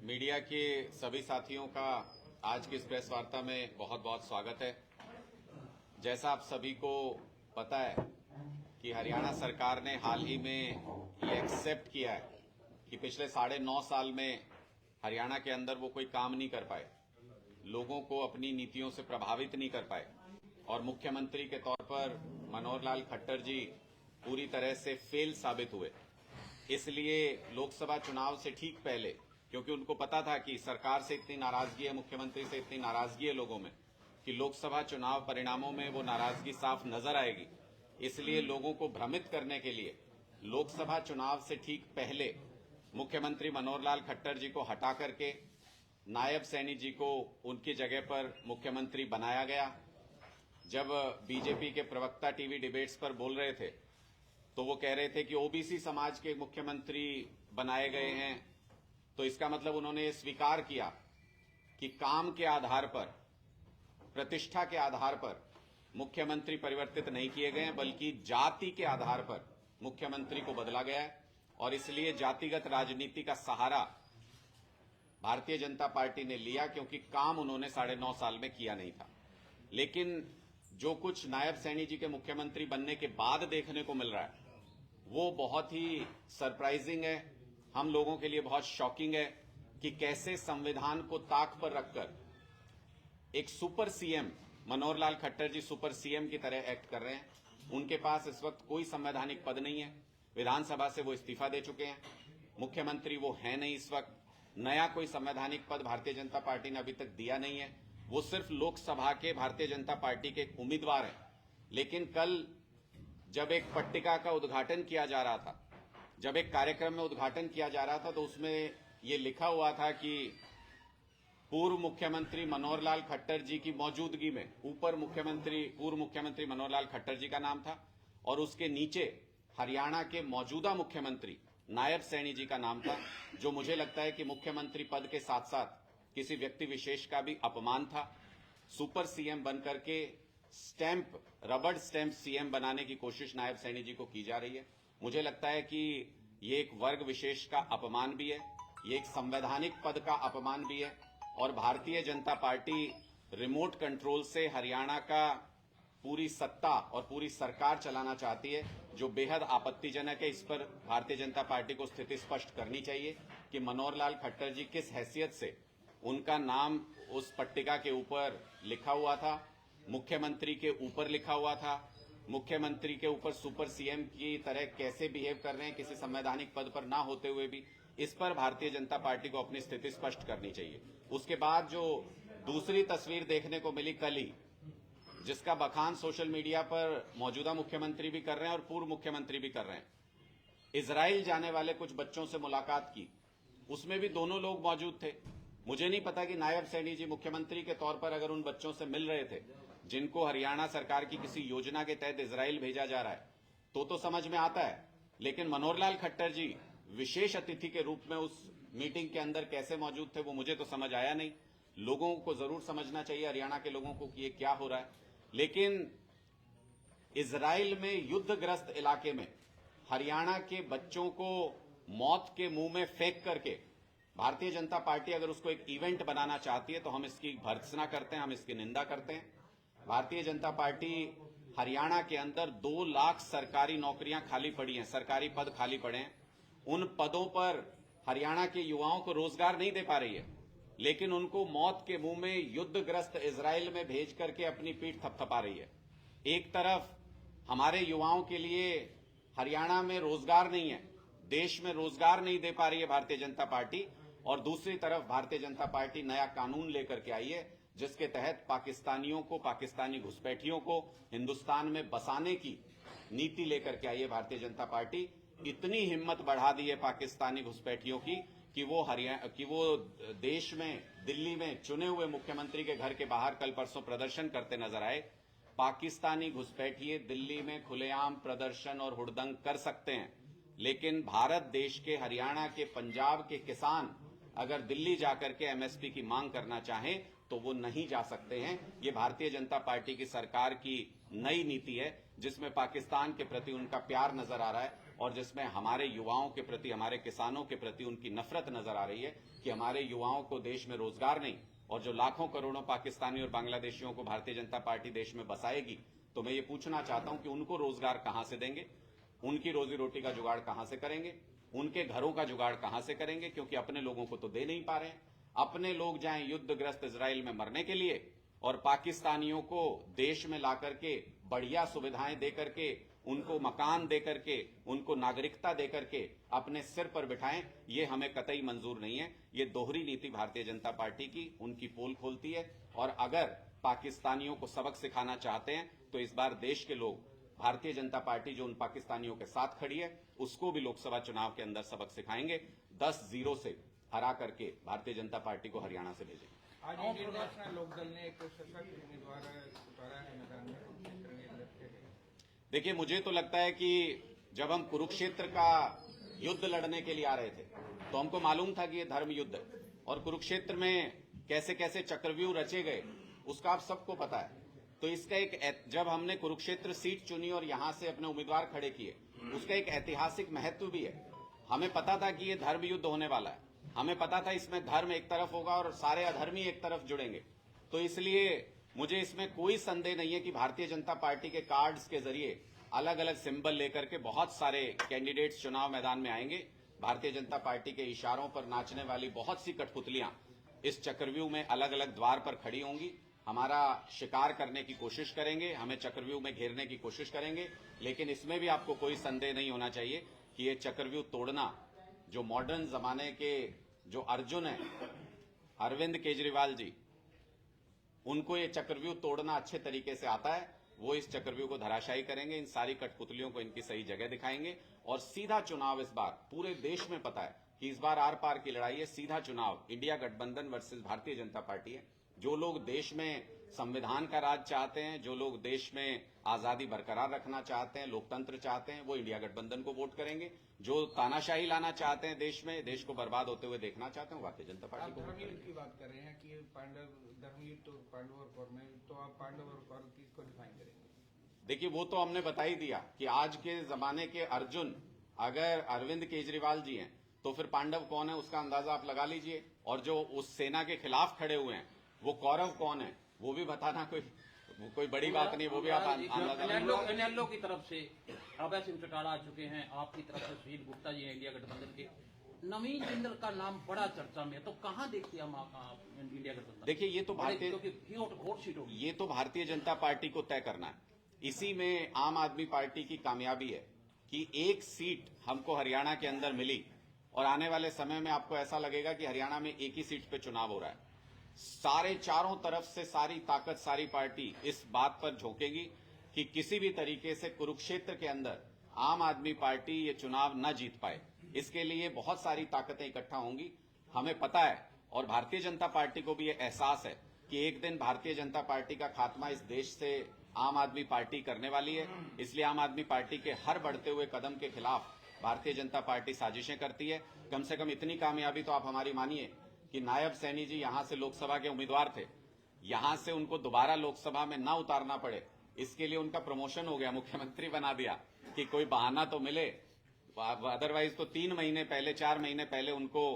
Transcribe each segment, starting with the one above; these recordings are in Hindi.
मीडिया के सभी साथियों का आज की इस प्रेस वार्ता में बहुत बहुत स्वागत है। जैसा आप सभी को पता है कि हरियाणा सरकार ने हाल ही में ये एक्सेप्ट किया है कि पिछले 9.5 साल में हरियाणा के अंदर वो कोई काम नहीं कर पाए, लोगों को अपनी नीतियों से प्रभावित नहीं कर पाए और मुख्यमंत्री के तौर पर मनोहर लाल खट्टर जी पूरी तरह से फेल साबित हुए। इसलिए लोकसभा चुनाव से ठीक पहले, क्योंकि उनको पता था कि सरकार से इतनी नाराजगी है, मुख्यमंत्री से इतनी नाराजगी है लोगों में कि लोकसभा चुनाव परिणामों में वो नाराजगी साफ नजर आएगी, इसलिए लोगों को भ्रमित करने के लिए लोकसभा चुनाव से ठीक पहले मुख्यमंत्री मनोहर लाल खट्टर जी को हटा करके नायब सैनी जी को उनकी जगह पर मुख्यमंत्री बनाया गया। जब बीजेपी के प्रवक्ता टीवी डिबेट्स पर बोल रहे थे तो वो कह रहे थे कि ओबीसी समाज के मुख्यमंत्री बनाए गए हैं, तो इसका मतलब उन्होंने ये स्वीकार किया कि काम के आधार पर, प्रतिष्ठा के आधार पर मुख्यमंत्री परिवर्तित नहीं किए गए हैं, बल्कि जाति के आधार पर मुख्यमंत्री को बदला गया है। और इसलिए जातिगत राजनीति का सहारा भारतीय जनता पार्टी ने लिया, क्योंकि काम उन्होंने 9.5 साल में किया नहीं था। लेकिन जो कुछ नायब सैनी जी के मुख्यमंत्री बनने के बाद देखने को मिल रहा है वो बहुत ही सरप्राइजिंग है, हम लोगों के लिए बहुत शॉकिंग है कि कैसे संविधान को ताक पर रखकर एक सुपर सीएम मनोहर लाल खट्टर जी सुपर सीएम की तरह एक्ट कर रहे हैं। उनके पास इस वक्त कोई संवैधानिक पद नहीं है, विधानसभा से वो इस्तीफा दे चुके हैं, मुख्यमंत्री वो है नहीं इस वक्त, नया कोई संवैधानिक पद भारतीय जनता पार्टी ने अभी तक दिया नहीं है, वो सिर्फ लोकसभा के भारतीय जनता पार्टी के एक उम्मीदवार हैं। लेकिन कल जब एक पट्टिका का उद्घाटन किया जा रहा था, जब एक कार्यक्रम में उद्घाटन किया जा रहा था, तो उसमें ये लिखा हुआ था कि पूर्व मुख्यमंत्री मनोहर लाल खट्टर जी की मौजूदगी में, ऊपर पूर्व मुख्यमंत्री मनोहर लाल खट्टर जी का नाम था और उसके नीचे हरियाणा के मौजूदा मुख्यमंत्री नायब सैनी जी का नाम था, जो मुझे लगता है कि मुख्यमंत्री पद के साथ साथ किसी व्यक्ति विशेष का भी अपमान था। सुपर सीएम बनकर के रबड़ स्टैंप सीएम बनाने की कोशिश नायब सैनी जी को की जा रही है। मुझे लगता है कि ये एक वर्ग विशेष का अपमान भी है, ये एक संवैधानिक पद का अपमान भी है और Bharatiya Janata party remote control से हरियाणा का पूरी सत्ता और पूरी सरकार चलाना चाहती है, जो बेहद आपत्तिजनक है। इस पर भारतीय जनता पार्टी को स्थिति स्पष्ट करनी चाहिए कि मनोहर लाल खट्टर जी किस हैसियत से उनका नाम उस पट्टिका के ऊपर लिखा हुआ था, मुख्यमंत्री के ऊपर लिखा हुआ था, मुख्यमंत्री के ऊपर सुपर सीएम की तरह कैसे बिहेव कर रहे हैं किसी संवैधानिक पद पर ना होते हुए भी। इस पर भारतीय जनता पार्टी को अपनी स्थिति स्पष्ट करनी चाहिए। उसके बाद जो दूसरी तस्वीर देखने को मिली कल ही, जिसका बखान सोशल मीडिया पर मौजूदा मुख्यमंत्री भी कर रहे हैं और पूर्व मुख्यमंत्री भी कर रहे हैं, इजराइल जाने वाले कुछ बच्चों से मुलाकात की, उसमें भी दोनों लोग मौजूद थे। मुझे नहीं पता कि नायब सैनी जी मुख्यमंत्री के तौर पर अगर उन बच्चों से मिल रहे थे जिनको हरियाणा सरकार की किसी योजना के तहत इजराइल भेजा जा रहा है, तो समझ में आता है। लेकिन मनोहर लाल खट्टर जी विशेष अतिथि के रूप में उस मीटिंग के अंदर कैसे मौजूद थे वो मुझे तो समझ आया नहीं। लोगों को जरूर समझना चाहिए, हरियाणा के लोगों को, कि ये क्या हो रहा है। लेकिन इजराइल में युद्धग्रस्त इलाके में हरियाणा के बच्चों को मौत के मुंह में फेंक करके भारतीय जनता पार्टी अगर उसको एक इवेंट बनाना चाहती है तो हम इसकी भर्त्सना करते हैं, हम इसकी निंदा करते हैं। भारतीय जनता पार्टी हरियाणा के अंदर 2 लाख सरकारी नौकरियां खाली पड़ी हैं, सरकारी पद खाली पड़े हैं। उन पदों पर हरियाणा के युवाओं को रोजगार नहीं दे पा रही है, लेकिन उनको मौत के मुंह में युद्धग्रस्त इजराइल में भेज करके अपनी पीठ थपथपा रही है। एक तरफ हमारे युवाओं के लिए हरियाणा में रोजगार नहीं है, देश में रोजगार नहीं दे पा रही है भारतीय जनता पार्टी, और दूसरी तरफ भारतीय जनता पार्टी नया कानून लेकर के आई है जिसके तहत पाकिस्तानियों को, पाकिस्तानी घुसपैठियों को हिंदुस्तान में बसाने की नीति लेकर के आई है भारतीय जनता पार्टी। इतनी हिम्मत बढ़ा दी है पाकिस्तानी घुसपैठियों की कि वो देश में, दिल्ली में चुने हुए मुख्यमंत्री के घर के बाहर कल परसों प्रदर्शन करते नजर आए। पाकिस्तानी घुसपैठिए दिल्ली में खुलेआम प्रदर्शन और हुड़दंग कर सकते हैं, लेकिन भारत देश के, हरियाणा के, पंजाब के किसान अगर दिल्ली जाकर के एमएसपी की मांग करना चाहें तो वो नहीं जा सकते हैं। ये भारतीय जनता पार्टी की सरकार की नई नीति है जिसमें पाकिस्तान के प्रति उनका प्यार नजर आ रहा है। और जिसमें हमारे युवाओं के प्रति, हमारे किसानों के प्रति उनकी नफरत नजर आ रही है कि हमारे युवाओं को देश में रोजगार नहीं, और जो लाखों करोड़ों पाकिस्तानी और बांग्लादेशियों को भारतीय जनता पार्टी देश में बसाएगी, तो मैं ये पूछना चाहता हूं कि उनको रोजगार कहां से देंगे, उनकी रोजी रोटी का जुगाड़ कहां से करेंगे, उनके घरों का जुगाड़ कहां से करेंगे, क्योंकि अपने लोगों को तो दे नहीं पा रहे हैं। अपने लोग जाएं युद्धग्रस्त इजराइल में मरने के लिए और पाकिस्तानियों को देश में ला करके बढ़िया सुविधाएं दे करके, उनको मकान दे करके, उनको नागरिकता दे करके अपने सिर पर बिठाएं, ये हमें कतई मंजूर नहीं है। ये दोहरी नीति भारतीय जनता पार्टी की उनकी पोल खोलती है। और अगर पाकिस्तानियों को सबक सिखाना चाहते हैं तो इस बार देश के लोग, भारतीय जनता पार्टी जो उन पाकिस्तानियों के साथ खड़ी है, उसको भी लोकसभा चुनाव के अंदर सबक सिखाएंगे। 10-0 से हरा करके भारतीय जनता पार्टी को हरियाणा से भेजेंगे। आज इंडियन नेशनल लोकदल ने एक सशक्त उम्मीदवार उतारा है मैदान में। देखिए, मुझे तो लगता है कि जब हम कुरुक्षेत्र का युद्ध लड़ने के लिए आ रहे थे तो हमको मालूम था कि ये धर्म युद्ध है, और कुरुक्षेत्र में कैसे कैसे चक्रव्यूह रचे गए उसका आप सबको पता है। तो इसका एक, जब हमने कुरुक्षेत्र सीट चुनी और यहां से अपने उम्मीदवार खड़े किए, उसका एक ऐतिहासिक महत्व भी है। हमें पता था कि ये धर्म युद्ध होने वाला है, हमें पता था इसमें धर्म एक तरफ होगा और सारे अधर्मी एक तरफ जुड़ेंगे। तो इसलिए मुझे इसमें कोई संदेह नहीं है कि भारतीय जनता पार्टी के कार्ड्स के जरिए अलग अलग सिंबल लेकर के बहुत सारे कैंडिडेट्स चुनाव मैदान में आएंगे। भारतीय जनता पार्टी के इशारों पर नाचने वाली बहुत सी कठपुतलियां इस चक्रव्यूह में अलग अलग द्वार पर खड़ी होंगी, हमारा शिकार करने की कोशिश करेंगे, हमें चक्रव्यूह में घेरने की कोशिश करेंगे। लेकिन इसमें भी आपको कोई संदेह नहीं होना चाहिए कि ये चक्रव्यूह तोड़ना, जो मॉडर्न जमाने के जो अर्जुन है अरविंद केजरीवाल जी, उनको ये चक्रव्यूह तोड़ना अच्छे तरीके से आता है। वो इस चक्रव्यूह को धराशायी करेंगे, इन सारी कठपुतलियों को इनकी सही जगह दिखाएंगे और सीधा चुनाव इस बार पूरे देश में पता है कि इस बार आर पार की लड़ाई है। सीधा चुनाव इंडिया गठबंधन वर्सेस भारतीय जनता पार्टी है। जो लोग देश में संविधान का राज चाहते हैं, जो लोग देश में आजादी बरकरार रखना चाहते हैं, लोकतंत्र चाहते हैं, वो इंडिया गठबंधन को वोट करेंगे। जो तानाशाही लाना चाहते हैं देश में, देश को बर्बाद होते हुए देखना चाहते हैं, भारतीय जनता पार्टी को। धर्मयुद्ध की बात कर रहे हैं कि धर्मयुद्ध तो पांडव और कौरव में, तो आप पांडव और कौरव किसको डिफाइन करेंगे? देखिए, वो तो हमने बता ही दिया कि आज के जमाने के अर्जुन अगर अरविंद केजरीवाल जी हैं तो फिर पांडव कौन है उसका अंदाजा आप लगा लीजिए। और जो उस सेना के खिलाफ खड़े हुए हैं वो कौरव कौन है वो भी बताना कोई बड़ी बात नहीं, वो भी आप अंदाजा। इनेलो की तरफ से अभय सिंह चौटाला आ चुके हैं, आपकी तरफ से सुशील गुप्ता जी हैं इंडिया गठबंधन के, नवीन जिंदल का नाम बड़ा चर्चा में है, तो कहां देखते हैं हम इंडिया गठबंधन? देखिए, ये तो भारतीय जनता पार्टी को तय करना है। इसी में आम आदमी पार्टी की कामयाबी है कि एक सीट हमको हरियाणा के अंदर मिली और आने वाले समय में आपको ऐसा लगेगा कि हरियाणा में एक ही सीट पे चुनाव हो रहा है। सारे चारों तरफ से सारी ताकत, सारी पार्टी इस बात पर झोंकेगी कि किसी भी तरीके से कुरुक्षेत्र के अंदर आम आदमी पार्टी ये चुनाव न जीत पाए। इसके लिए बहुत सारी ताकतें इकट्ठा होंगी, हमें पता है। और भारतीय जनता पार्टी को भी ये एहसास है कि एक दिन भारतीय जनता पार्टी का खात्मा इस देश से आम आदमी पार्टी करने वाली है। इसलिए आम आदमी पार्टी के हर बढ़ते हुए कदम के खिलाफ भारतीय जनता पार्टी साजिशें करती है। कम से कम इतनी कामयाबी तो आप हमारी मानिए कि नायब सैनी जी यहां से लोकसभा के उम्मीदवार थे, यहां से उनको दोबारा लोकसभा में ना उतारना पड़े, इसके लिए उनका प्रमोशन हो गया, मुख्यमंत्री बना दिया कि कोई बहाना तो मिले। अदरवाइज तो 3 महीने पहले, 4 महीने पहले उनको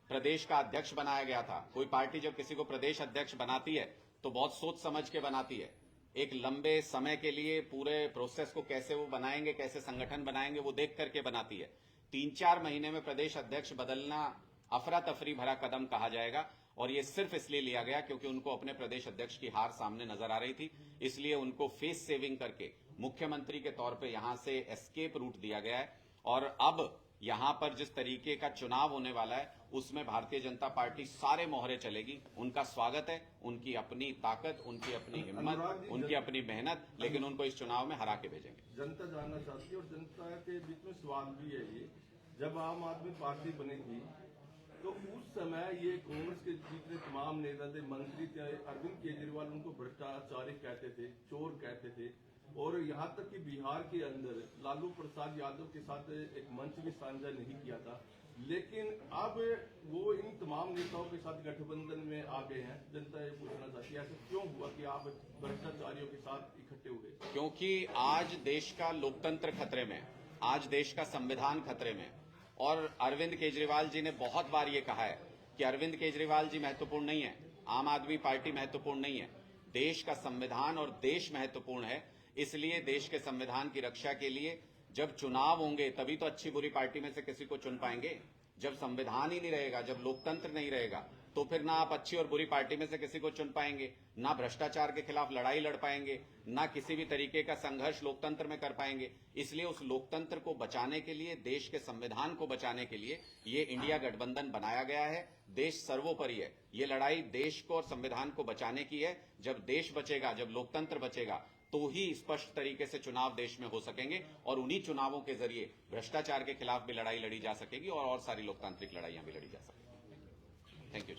प्रदेश का अध्यक्ष बनाया गया था। कोई पार्टी जब किसी को प्रदेश अध्यक्ष बनाती है तो बहुत सोच समझ के बनाती है, एक लंबे समय के लिए पूरे प्रोसेस को कैसे वो बनाएंगे, कैसे संगठन बनाएंगे, वो देख करके बनाती है। 3-4 महीने में प्रदेश अध्यक्ष बदलना अफरा तफरी भरा कदम कहा जाएगा। और ये सिर्फ इसलिए लिया गया क्योंकि उनको अपने प्रदेश अध्यक्ष की हार सामने नजर आ रही थी, इसलिए उनको फेस सेविंग करके मुख्यमंत्री के तौर पे यहां से एस्केप रूट दिया गया है। और अब यहां पर जिस तरीके का चुनाव होने वाला है उसमें भारतीय जनता पार्टी सारे मोहरे चलेगी। उनका स्वागत है, उनकी अपनी ताकत, उनकी अपनी हिम्मत, उनकी अपनी मेहनत, लेकिन उनको इस चुनाव में हरा के भेजेंगे। जनता जानना चाहती है और जनता के बीच में सवाल भी है ये, जब आम आदमी पार्टी बनी थी तो उस समय ये कांग्रेस के जितने तमाम नेता थे, मंत्री थे, अरविंद केजरीवाल उनको भ्रष्टाचारी कहते थे, चोर कहते थे। और यहाँ तक कि बिहार के अंदर लालू प्रसाद यादव के साथ एक मंच भी साझा नहीं किया था। लेकिन अब वो इन तमाम नेताओं के साथ गठबंधन में आ गए हैं। जनता ये पूछना चाहती है, ऐसा क्यों हुआ कि आप भ्रष्टाचारियों के साथ इकट्ठे हुए? क्योंकि आज देश का लोकतंत्र खतरे में है। आज देश का संविधान खतरे में है। और अरविंद केजरीवाल जी ने बहुत बार ये कहा है कि अरविंद केजरीवाल जी महत्वपूर्ण नहीं है, आम आदमी पार्टी महत्वपूर्ण नहीं है, देश का संविधान और देश महत्वपूर्ण है। इसलिए देश के संविधान की रक्षा के लिए जब चुनाव होंगे तभी तो अच्छी बुरी पार्टी में से किसी को चुन पाएंगे। जब संविधान ही नहीं रहेगा, जब लोकतंत्र नहीं रहेगा, तो फिर ना आप अच्छी और बुरी पार्टी में से किसी को चुन पाएंगे, ना भ्रष्टाचार के खिलाफ लड़ाई लड़ पाएंगे, ना किसी भी तरीके का संघर्ष लोकतंत्र में कर पाएंगे। इसलिए उस लोकतंत्र को बचाने के लिए, देश के संविधान को बचाने के लिए ये इंडिया गठबंधन बनाया गया है। देश सर्वोपरि है। ये लड़ाई देश को और संविधान को बचाने की है। जब देश बचेगा, जब लोकतंत्र बचेगा, तो ही स्पष्ट तरीके से चुनाव देश में हो सकेंगे और उन्हीं चुनावों के जरिए भ्रष्टाचार के खिलाफ भी लड़ाई लड़ी जा सकेगी और सारी लोकतांत्रिक लड़ाइयां भी लड़ी जा सकेंगी। Thank you.